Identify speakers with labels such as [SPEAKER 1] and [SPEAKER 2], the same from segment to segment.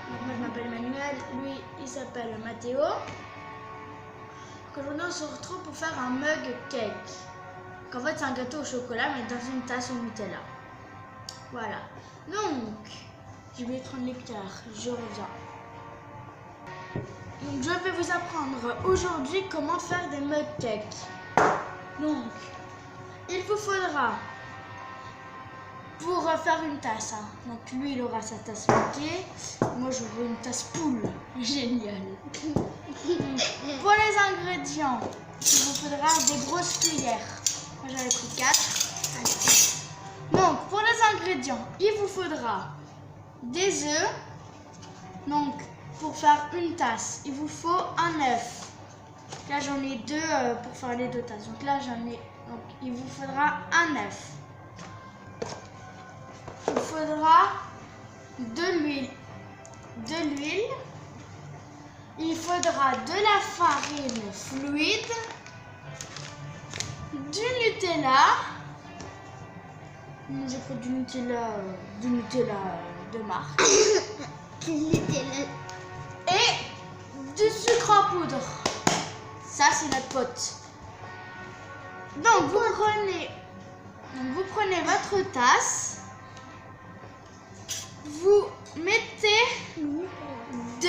[SPEAKER 1] Donc, moi je m'appelle Manuel, lui il s'appelle Mathéo. Aujourd'hui on se retrouve pour faire un mug cake. Donc, en fait c'est un gâteau au chocolat mais dans une tasse au Nutella. Voilà. Donc je vais prendre l'éclair, je reviens. Donc je vais vous apprendre aujourd'hui comment faire des mug cakes. Donc il vous faudra pour faire une tasse, donc lui il aura sa tasse piquée, moi j'aurai une tasse poule, génial. Pour les ingrédients, il vous faudra des grosses cuillères, moi j'en ai pris 4. Donc pour les ingrédients, il vous faudra des œufs, donc pour faire une tasse, il vous faut un œuf. Là j'en ai 2 pour faire les 2 tasses, donc là donc il vous faudra un œuf. Il faudra de l'huile, il faudra de la farine fluide, du Nutella, j'ai pris du Nutella de marque, et du sucre en poudre, ça c'est notre pote. Donc vous prenez votre tasse. Vous mettez 2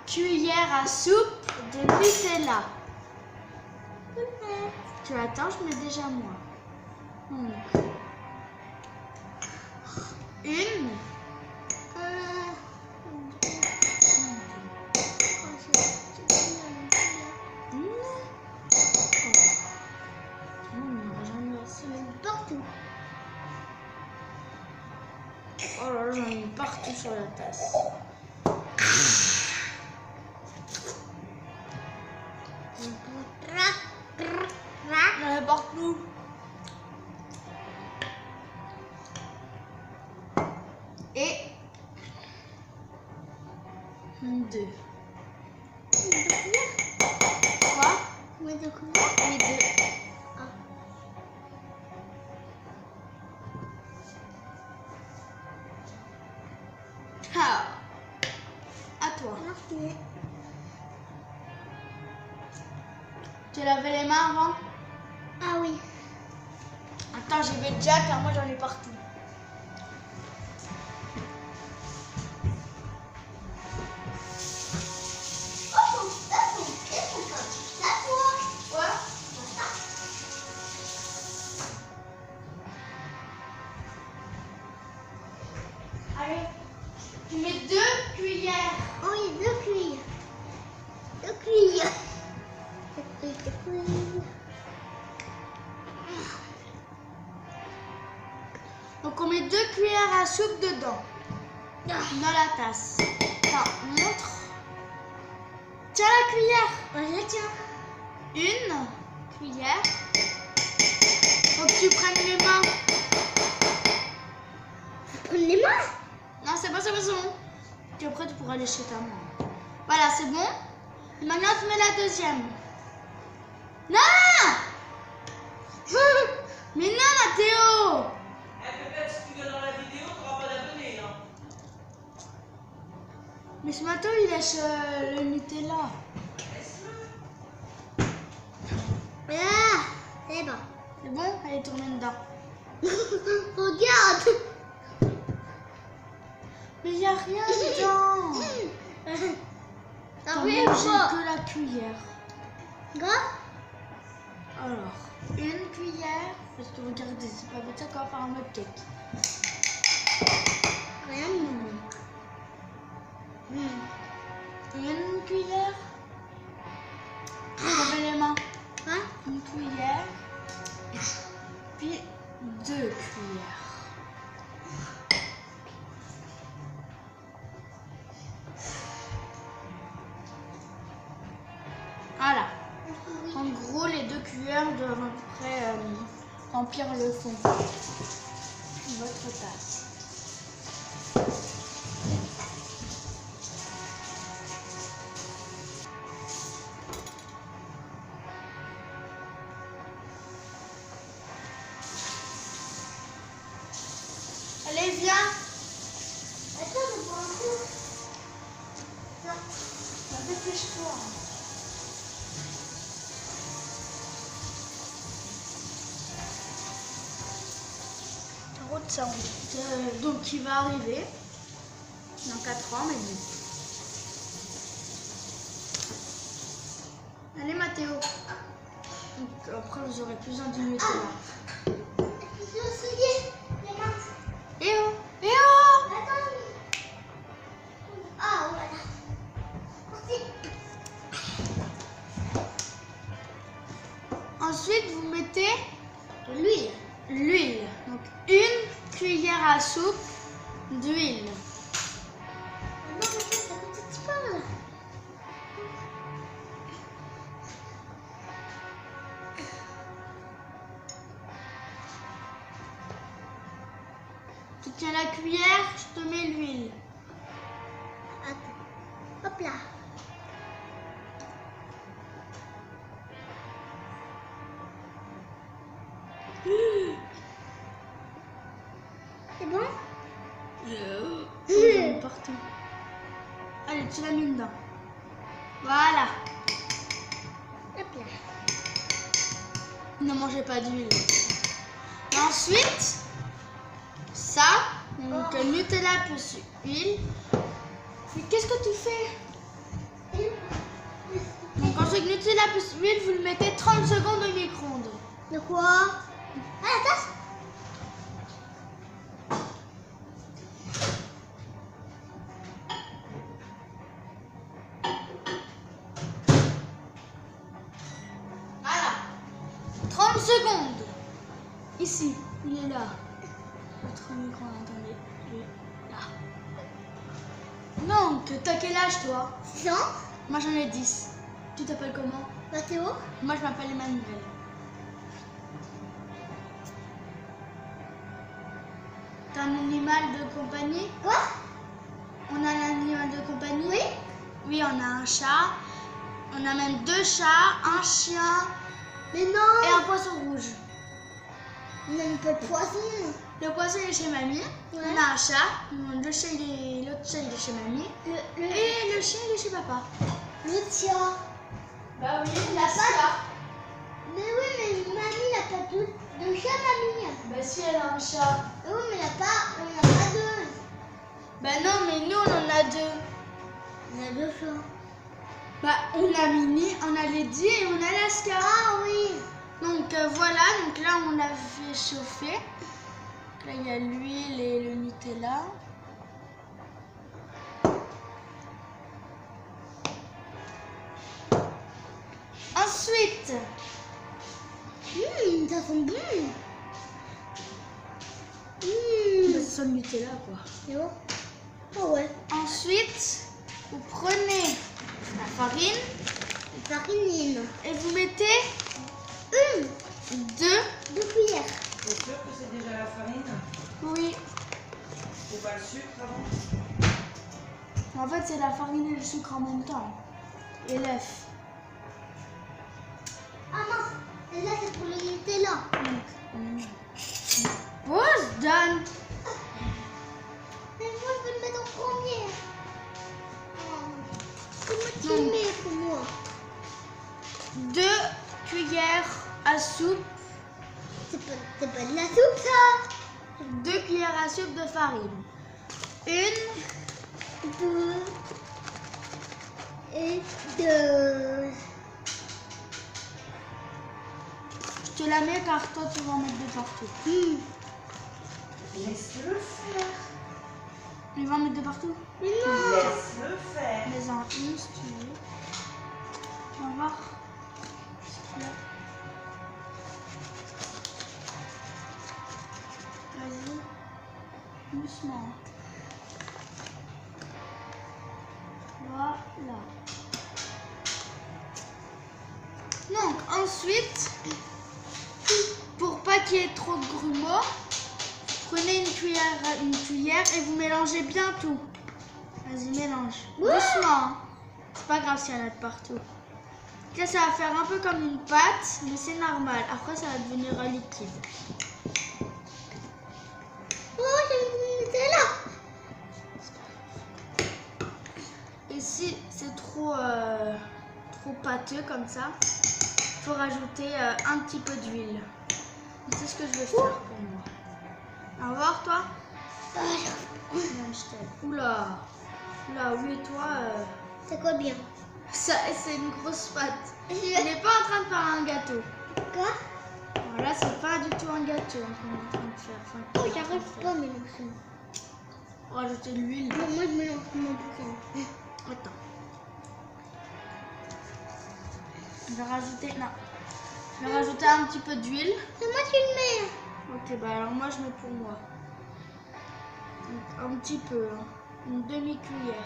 [SPEAKER 1] cuillères à soupe de Nutella. Tu attends, je mets déjà moi. Donc, une. Oh là là, j'en ai mis partout sur la tasse. J'en ai partout. Et 2. Quoi? Oui, 2. Ah, à toi. Merci. Tu as lavé les mains avant?
[SPEAKER 2] Ah oui.
[SPEAKER 1] Attends, j'y vais déjà car moi j'en ai partout. Allez, tu mets 2 cuillères.
[SPEAKER 2] Oui, 2 cuillères. 2 cuillères. 2 cuillères.
[SPEAKER 1] Donc on met 2 cuillères à soupe dedans. Dans la tasse. Attends, montre. Tiens la cuillère.
[SPEAKER 2] Je tiens.
[SPEAKER 1] Une cuillère. Faut que tu prennes les mains.
[SPEAKER 2] Prendre les mains?
[SPEAKER 1] Non, c'est bon. Puis après, tu pourras lécher ta main. Voilà, c'est bon. Et maintenant, tu mets la deuxième. Non. Mais non, Mathéo.
[SPEAKER 3] Peut-être si tu viens dans la vidéo, tu n'auras pas d'abonnés. Hein.
[SPEAKER 1] Mais ce matin, il lèche le Nutella.
[SPEAKER 2] Ah, c'est bon.
[SPEAKER 1] C'est bon? Allez, tourne dedans.
[SPEAKER 2] Regarde.
[SPEAKER 1] Mais il n'y a rien dedans.
[SPEAKER 2] T'as
[SPEAKER 1] T'as
[SPEAKER 2] vu
[SPEAKER 1] mangé
[SPEAKER 2] quoi?
[SPEAKER 1] que la cuillère.
[SPEAKER 2] Regarde.
[SPEAKER 1] Alors, une cuillère. Parce que regardez, c'est pas comme ça qu'on va faire un mug cake.
[SPEAKER 2] Rien.
[SPEAKER 1] Une cuillère. Levez les mains.
[SPEAKER 2] Hein?
[SPEAKER 1] Une cuillère. Puis 2 cuillères. Voilà. En gros, les 2 cuillères doivent à peu près remplir le fond de votre tasse. Allez, viens.
[SPEAKER 2] Attends, je prends un coup.
[SPEAKER 1] Dépêche-toi. Donc il va arriver dans 4 ans, mais bon. Allez Mathéo. Donc après vous aurez plus besoin du Nutella. Eh oh, eh oh.
[SPEAKER 2] Ah, voilà.
[SPEAKER 1] Ensuite vous mettez
[SPEAKER 2] L'huile.
[SPEAKER 1] l'huile. Donc une cuillère à soupe d'huile.
[SPEAKER 2] Non, mais ça goûte un petit peu, là.
[SPEAKER 1] Tu tiens la cuillère, je te mets l'huile.
[SPEAKER 2] Attends. Hop là. C'est bon?
[SPEAKER 1] Partout. Allez, tu l'as mis dedans. Voilà.
[SPEAKER 2] Hop là.
[SPEAKER 1] Ne mangez pas d'huile. Ensuite, ça, donc Nutella plus huile. Mais qu'est-ce que tu fais? Donc ensuite, Nutella plus huile, vous le mettez 30 secondes au micro-ondes.
[SPEAKER 2] De quoi? Ah, la tasse?
[SPEAKER 1] Voilà. 30 secondes. Ici, il est là. Votre micro-ondes, attendez. Il est là. Donc, t'as quel âge toi?
[SPEAKER 2] 6 ans?
[SPEAKER 1] Moi j'en ai 10. Tu t'appelles comment?
[SPEAKER 2] Mathéo?
[SPEAKER 1] Moi je m'appelle Emmanuel. T'as un animal de compagnie?
[SPEAKER 2] Quoi?
[SPEAKER 1] On a un animal de compagnie?
[SPEAKER 2] Oui?
[SPEAKER 1] Oui, on a un chat. On a même 2 chats, un chien
[SPEAKER 2] Mais non!
[SPEAKER 1] et un poisson rouge.
[SPEAKER 2] On n'aime pas le poisson.
[SPEAKER 1] Le poisson il est chez mamie.
[SPEAKER 2] Ouais.
[SPEAKER 1] On a un chat. L'autre chat il est chez mamie. Et le chien il est chez papa.
[SPEAKER 2] Le tien.
[SPEAKER 1] Bah oui,
[SPEAKER 2] la chat. Mais oui, mais mamie n'a pas de chat, mamie.
[SPEAKER 1] Bah si elle a un chat.
[SPEAKER 2] Oui, mais on n'a pas deux.
[SPEAKER 1] Bah non, mais nous on en a 2.
[SPEAKER 2] On a 2 chats.
[SPEAKER 1] Bah on a Mini, on a Lady et on a Laska.
[SPEAKER 2] Ah oui.
[SPEAKER 1] Donc voilà, donc là on l'a fait chauffer. Donc là il y a l'huile et le Nutella. Ensuite,
[SPEAKER 2] Ça sent bon.
[SPEAKER 1] ça sent le Nutella quoi.
[SPEAKER 2] C'est bon? Oh ouais.
[SPEAKER 1] Ensuite, vous prenez la farine
[SPEAKER 2] La farine.
[SPEAKER 1] et vous mettez 2.
[SPEAKER 2] 2 cuillères.
[SPEAKER 3] T'es sûr que c'est déjà la farine?
[SPEAKER 1] Oui.
[SPEAKER 3] C'est pas le sucre avant?
[SPEAKER 1] En fait c'est la farine et le sucre en même temps. Et l'œuf.
[SPEAKER 2] Ah mince. Et là, c'est pour le Nutella.
[SPEAKER 1] Pause, donne.
[SPEAKER 2] Mais moi, je veux le mettre en premier. C'est moi qui
[SPEAKER 1] Non.
[SPEAKER 2] le mets pour moi.
[SPEAKER 1] 2 cuillères à soupe.
[SPEAKER 2] C'est pas de la soupe, ça.
[SPEAKER 1] 2 cuillères à soupe de farine. 1,
[SPEAKER 2] 2 et 2.
[SPEAKER 1] je te la mets car toi tu vas en mettre de partout.
[SPEAKER 3] Laisse-le faire.
[SPEAKER 1] Tu vas en mettre de partout?
[SPEAKER 2] Mais non.
[SPEAKER 3] Laisse-le faire.
[SPEAKER 1] Mets-en une si tu veux. On va voir ce qu'il y a. Vas-y. Doucement. Voilà. Donc ensuite, pour pas qu'il y ait trop de grumeaux, prenez une cuillère et vous mélangez bien tout. Vas-y, mélange. Doucement. Hein. C'est pas grave s'il y en a de partout. Là, ça va faire un peu comme une pâte, mais c'est normal. Après, ça va devenir un liquide.
[SPEAKER 2] Oh, j'ai mis du Nutella.
[SPEAKER 1] Et si c'est trop pâteux comme ça, il faut rajouter un petit peu d'huile. C'est ce que je vais faire pour moi. Au revoir, toi. Oula. Oula, oui, toi.
[SPEAKER 2] C'est quoi bien?
[SPEAKER 1] Ça, c'est une grosse pâte. Elle n'est pas en train de faire un gâteau.
[SPEAKER 2] Quoi?
[SPEAKER 1] Voilà, c'est pas du tout un gâteau qu'on est en train de faire. Enfin,
[SPEAKER 2] Oh, j'arrive pas à mélanger.
[SPEAKER 1] Rajouter de l'huile.
[SPEAKER 2] Non, moi, je mélange mon bouquin.
[SPEAKER 1] Attends. Je vais rajouter. Non. Je vais rajouter un petit peu d'huile.
[SPEAKER 2] C'est moi qui le mets.
[SPEAKER 1] Ok, bah alors moi je mets pour moi. Donc, un petit peu. Hein. Une demi-cuillère.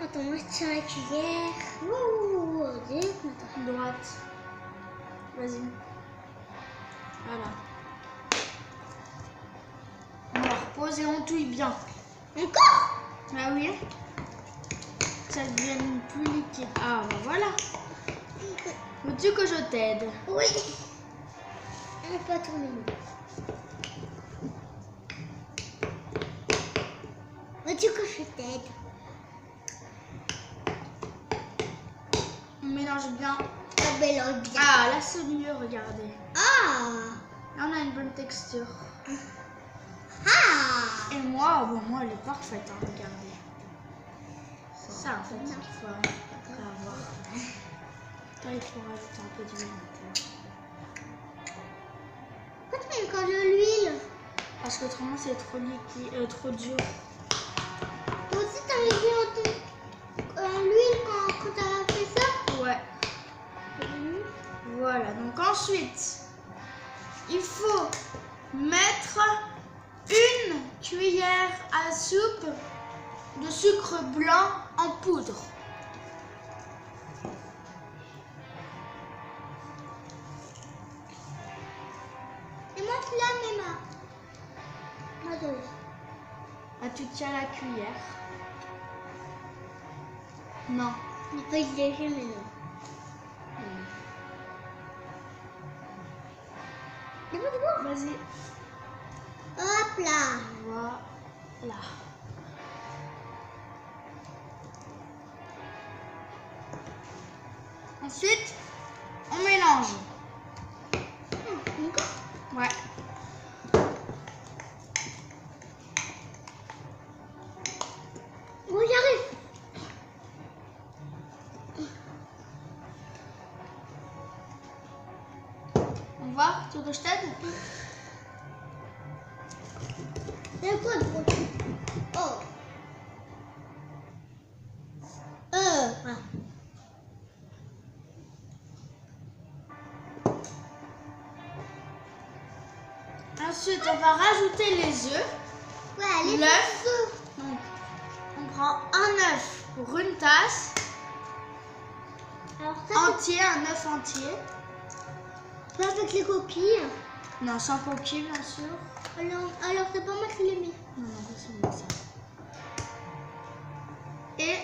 [SPEAKER 2] Attends, moi, je tiens la cuillère. Ouh,
[SPEAKER 1] Droite. Vas-y. Voilà. On la repose et on touille bien.
[SPEAKER 2] Encore?
[SPEAKER 1] Ah oui. Ça devient plus liquide. Ah bah voilà. Veux-tu que je t'aide?
[SPEAKER 2] Oui. On va pas tourner. Veux-tu que je t'aide?
[SPEAKER 1] On mélange bien.
[SPEAKER 2] Ça mélange bien.
[SPEAKER 1] Ah là c'est mieux, regardez.
[SPEAKER 2] Ah.
[SPEAKER 1] Là on a une bonne texture.
[SPEAKER 2] Ah.
[SPEAKER 1] Et moi, bon moi elle est parfaite, hein, regardez. C'est ça en fait qu'il faut avoir. Là il faut rajouter un peu d'huile maintenant.
[SPEAKER 2] Pourquoi tu mets encore de l'huile?
[SPEAKER 1] Parce qu'autrement c'est trop liquide, trop dur.
[SPEAKER 2] Toi aussi t'as mis l'huile quand t'as fait ça?
[SPEAKER 1] Ouais. Voilà, donc ensuite, il faut mettre une cuillère à soupe de sucre blanc en poudre.
[SPEAKER 2] Et moi tu la mets ma dose.
[SPEAKER 1] Ah, tu tiens la cuillère. Non.
[SPEAKER 2] Il faut se léger mais non.
[SPEAKER 1] Vas-y.
[SPEAKER 2] Hop là.
[SPEAKER 1] Voilà. Ensuite, on mélange. Ouais.
[SPEAKER 2] Oui, j'arrive.
[SPEAKER 1] On va. Tu veux que je t'aide?
[SPEAKER 2] C'est quoi le gros truc? Oh. Voilà.
[SPEAKER 1] Ensuite, on va rajouter les œufs.
[SPEAKER 2] Ouais, allez.
[SPEAKER 1] L'œuf. Donc, on prend un œuf pour une tasse.
[SPEAKER 2] Alors ça,
[SPEAKER 1] Entier, un œuf entier.
[SPEAKER 2] c'est pas avec les coquilles.
[SPEAKER 1] Non, sans coquille, bien sûr.
[SPEAKER 2] Alors c'est pas moi qui les mets.
[SPEAKER 1] Non, non, c'est moi ça. Et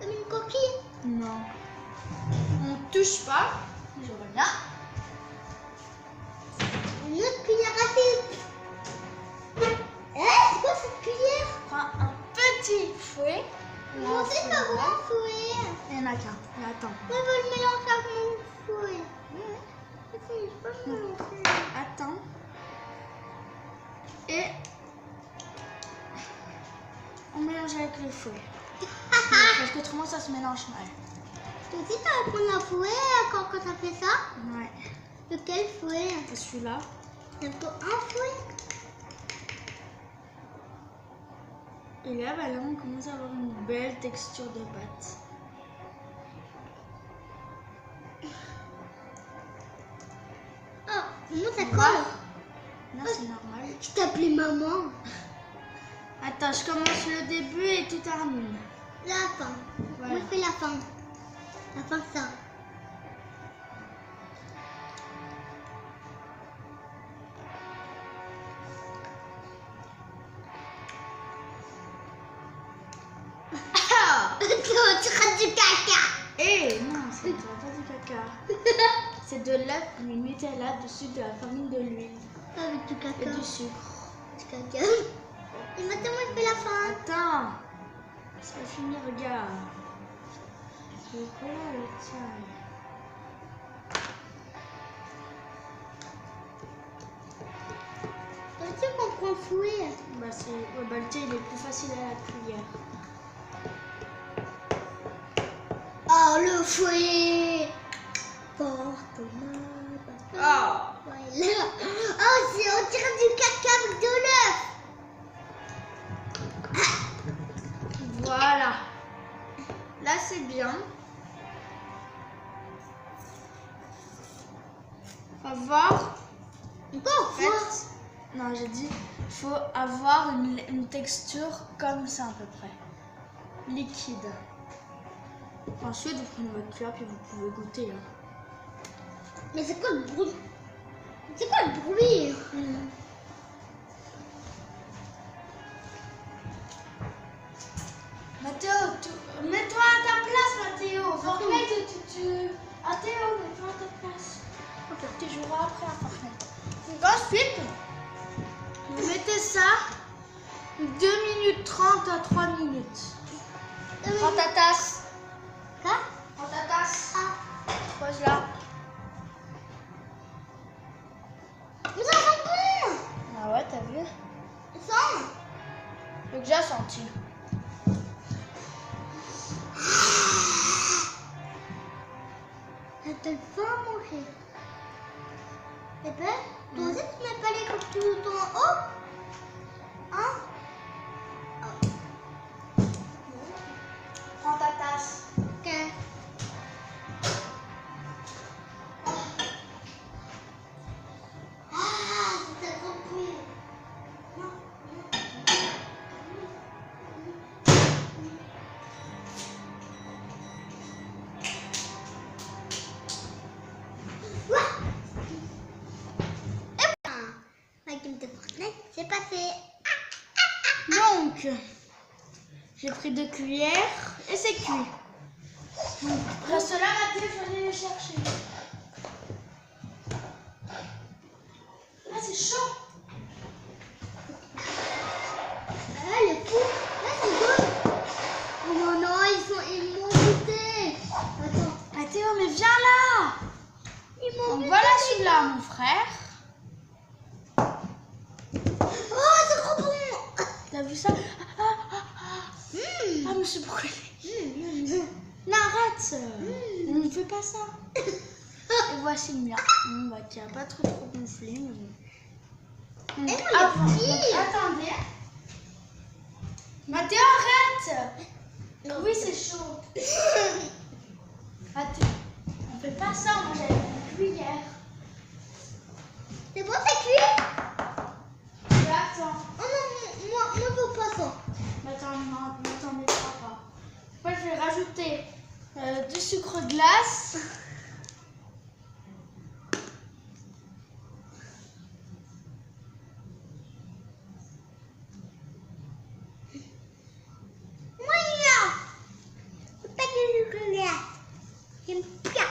[SPEAKER 2] T'as mis une coquille?
[SPEAKER 1] non, on touche pas. Je regarde.
[SPEAKER 2] Une autre cuillère à soupe. C'est quoi cette cuillère?
[SPEAKER 1] On prend un petit fouet.
[SPEAKER 2] Moi aussi, c'est pas grand fouet.
[SPEAKER 1] Il n'y en a qu'un. Mais attends.
[SPEAKER 2] Moi, je veux le mélanger avec mon fouet. Je peux le mélanger.
[SPEAKER 1] Attends. Et on mélange avec le fouet. Parce qu'autrement, ça se mélange mal.
[SPEAKER 2] Toi aussi, t'as prendre un fouet quand t'as fait ça?
[SPEAKER 1] Ouais.
[SPEAKER 2] De quel fouet?
[SPEAKER 1] Et celui-là.
[SPEAKER 2] Il faut un fouet.
[SPEAKER 1] Et là, bah là, on commence à avoir une belle texture de pâte.
[SPEAKER 2] Oh, moi, ça
[SPEAKER 1] On
[SPEAKER 2] colle.
[SPEAKER 1] va. Non, c'est normal.
[SPEAKER 2] Je t'appelais maman.
[SPEAKER 1] Attends, je commence le début et tu termines.
[SPEAKER 2] La fin.
[SPEAKER 1] Voilà.
[SPEAKER 2] Moi, je fais la fin. La fin, ça.
[SPEAKER 1] Ah
[SPEAKER 2] Tu rates du caca.
[SPEAKER 1] Eh non, c'est pas du caca. C'est de l'œuf, du Nutella, dessus de la farine, de l'huile
[SPEAKER 2] Avec du
[SPEAKER 1] et
[SPEAKER 2] caca.
[SPEAKER 1] du sucre.
[SPEAKER 2] Du caca. Et maintenant, moi, je fais la fin.
[SPEAKER 1] Attends. C'est pas fini, regarde. Voilà le tien.
[SPEAKER 2] Tu qu'on prend fouet.
[SPEAKER 1] Bah, c'est... Ouais, bah, le thé, il est plus facile à la cuillère.
[SPEAKER 2] Oh, le fouet. Porte-moi.
[SPEAKER 1] Oh!
[SPEAKER 2] Voilà. Oh, c'est on dirait du caca avec de l'œuf.
[SPEAKER 1] Voilà. Là, c'est bien. Faut avoir...
[SPEAKER 2] Encore
[SPEAKER 1] En fait, non, j'ai dit, faut avoir une texture comme ça à peu près. Liquide. Ensuite, vous prenez votre cuillère puis vous pouvez goûter. Hein.
[SPEAKER 2] Mais c'est quoi le bruit? C'est quoi le bruit?
[SPEAKER 1] Mathéo, mets-toi à ta place, Mathéo. Fortnite, Ah, Théo, mets-toi à ta place. Tu joueras après à Fortnite. Donc ensuite, vous mettez ça 2 minutes 30 à 3 minutes. Prends ta tasse.
[SPEAKER 2] Quoi?
[SPEAKER 1] Prends ta tasse.
[SPEAKER 2] Ah.
[SPEAKER 1] Pose là.
[SPEAKER 2] Mais ça sent bon.
[SPEAKER 1] Ah ouais, t'as vu?
[SPEAKER 2] Ça sent.
[SPEAKER 1] J'ai déjà senti.
[SPEAKER 2] Ça te le fait à manger. Et ben, toi aussi tu mets pas les coups tout le temps en haut? Hein?
[SPEAKER 1] Prends ta tasse.
[SPEAKER 2] Ok. Ah, c'est trop cool. La game de Fortnite, c'est passé.
[SPEAKER 1] Donc, j'ai pris 2 cuillères et c'est cuit. Donc, reste là, Mathieu, il faut aller les chercher. Ah, c'est chaud.
[SPEAKER 2] Ah, le fou. Là, c'est bon. Oh non, non, ils m'ont goûté. Attends.
[SPEAKER 1] Mathéo, mais viens là.
[SPEAKER 2] Ils m'ont
[SPEAKER 1] Donc
[SPEAKER 2] goûté.
[SPEAKER 1] voilà celui-là, mon frère.
[SPEAKER 2] Oh, c'est trop bon.
[SPEAKER 1] T'as vu ça? Ah, monsieur, pourquoi Non, arrête. On ne fait pas ça. Et voici le mien. Bah, qui a pas trop gonflé. Mais bon. Donc,
[SPEAKER 2] Et moi,
[SPEAKER 1] avant-
[SPEAKER 2] le petit.
[SPEAKER 1] donc, attendez. Mathéo, arrête. Oui, c'est chaud. Attends, on fait pas ça. Moi, j'avais une cuillère.
[SPEAKER 2] C'est bon, c'est cuit?
[SPEAKER 1] Mais attends.
[SPEAKER 2] Oh non, moi, je veux pas ça.
[SPEAKER 1] Attends, non, t'en mettras pas. Moi, je vais rajouter du sucre glace.
[SPEAKER 2] Moi, non. C'est pas du chocolat. J'aime pas.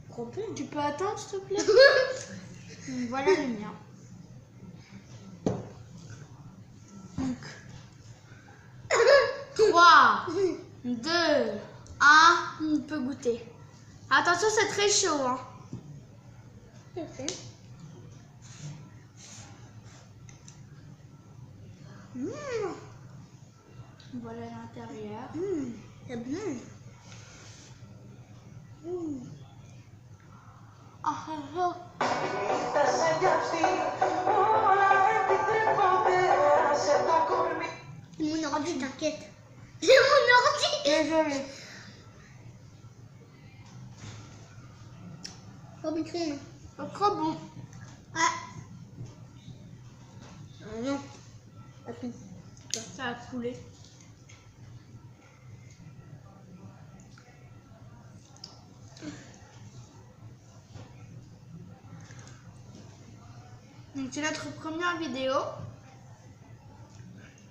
[SPEAKER 1] Trop bon. Tu peux attendre, s'il te plaît? Donc, voilà le mien. Donc, 3, 2, 1, on peut goûter. Attention, c'est très chaud. Hein.
[SPEAKER 2] C'est fait.
[SPEAKER 1] Voilà l'intérieur.
[SPEAKER 2] C'est bon.
[SPEAKER 1] Ah, ah, ah.
[SPEAKER 2] C'est mon ordi, t'inquiète. C'est mon ordi.
[SPEAKER 1] Désolé.
[SPEAKER 2] Oh, putain.
[SPEAKER 1] Pas trop bon.
[SPEAKER 2] Ah. Ah non. Attends.
[SPEAKER 1] Ça a coulé. Donc c'est notre première vidéo.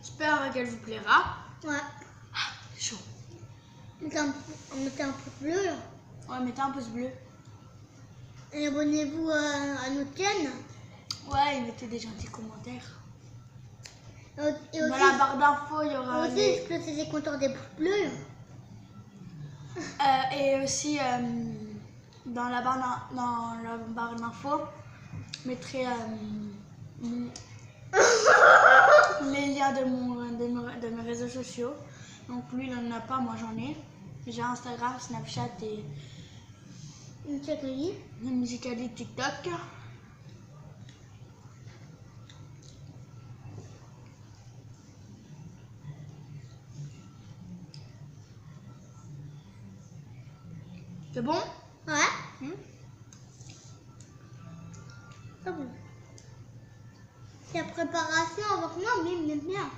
[SPEAKER 1] J'espère qu'elle vous plaira.
[SPEAKER 2] Ouais.
[SPEAKER 1] Chaud.
[SPEAKER 2] On mettait un peu bleu là.
[SPEAKER 1] Ouais, mettez un pouce bleu.
[SPEAKER 2] Et abonnez-vous à notre chaîne.
[SPEAKER 1] Ouais, et mettez des gentils commentaires.
[SPEAKER 2] Et
[SPEAKER 1] Dans
[SPEAKER 2] aussi,
[SPEAKER 1] la barre d'infos, il y aura
[SPEAKER 2] aussi
[SPEAKER 1] les...
[SPEAKER 2] que c'est des compteurs des pouces bleus.
[SPEAKER 1] et aussi, dans la barre d'infos, je mettrai les liens de mes réseaux sociaux. Donc lui, il n'en a pas, moi j'en ai. J'ai Instagram, Snapchat et
[SPEAKER 2] Une chacun.
[SPEAKER 1] Musical.ly, TikTok. C'est bon?
[SPEAKER 2] Ouais. Ah bon. C'est la préparation avec moi, mais il m'aime bien.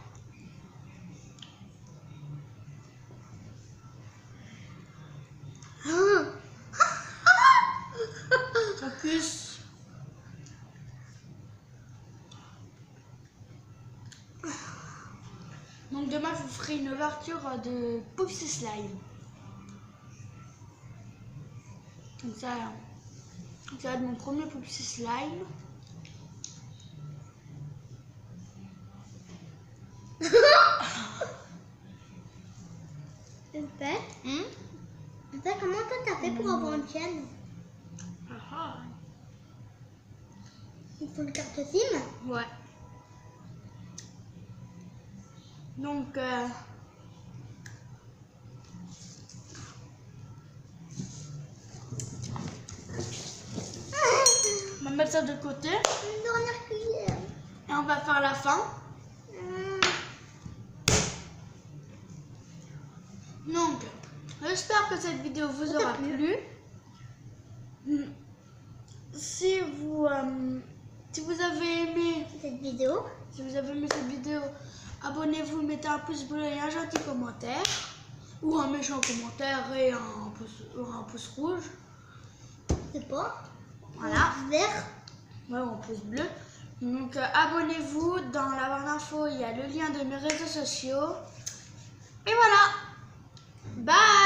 [SPEAKER 1] Focus. Donc demain, je vous ferai une ouverture de Poupsy Slime. Donc ça va être mon premier Poupsy Slime.
[SPEAKER 2] Pépé, Pépé, comment toi t'as fait pour avoir une chaîne? Il faut une carte SIM?
[SPEAKER 1] Ouais. Donc, on va mettre ça de côté
[SPEAKER 2] Une dernière cuillère.
[SPEAKER 1] et on va faire la fin. Donc, j'espère que cette vidéo vous aura plu. Si vous avez aimé
[SPEAKER 2] Cette vidéo.
[SPEAKER 1] Si vous avez aimé cette vidéo, abonnez-vous, mettez un pouce bleu et un gentil commentaire. Ou un méchant commentaire et un pouce rouge.
[SPEAKER 2] C'est pas.
[SPEAKER 1] Voilà.
[SPEAKER 2] Vert.
[SPEAKER 1] Ouais, ou un pouce bleu. Donc abonnez-vous. Dans la barre d'infos, il y a le lien de mes réseaux sociaux. Et voilà. Bye.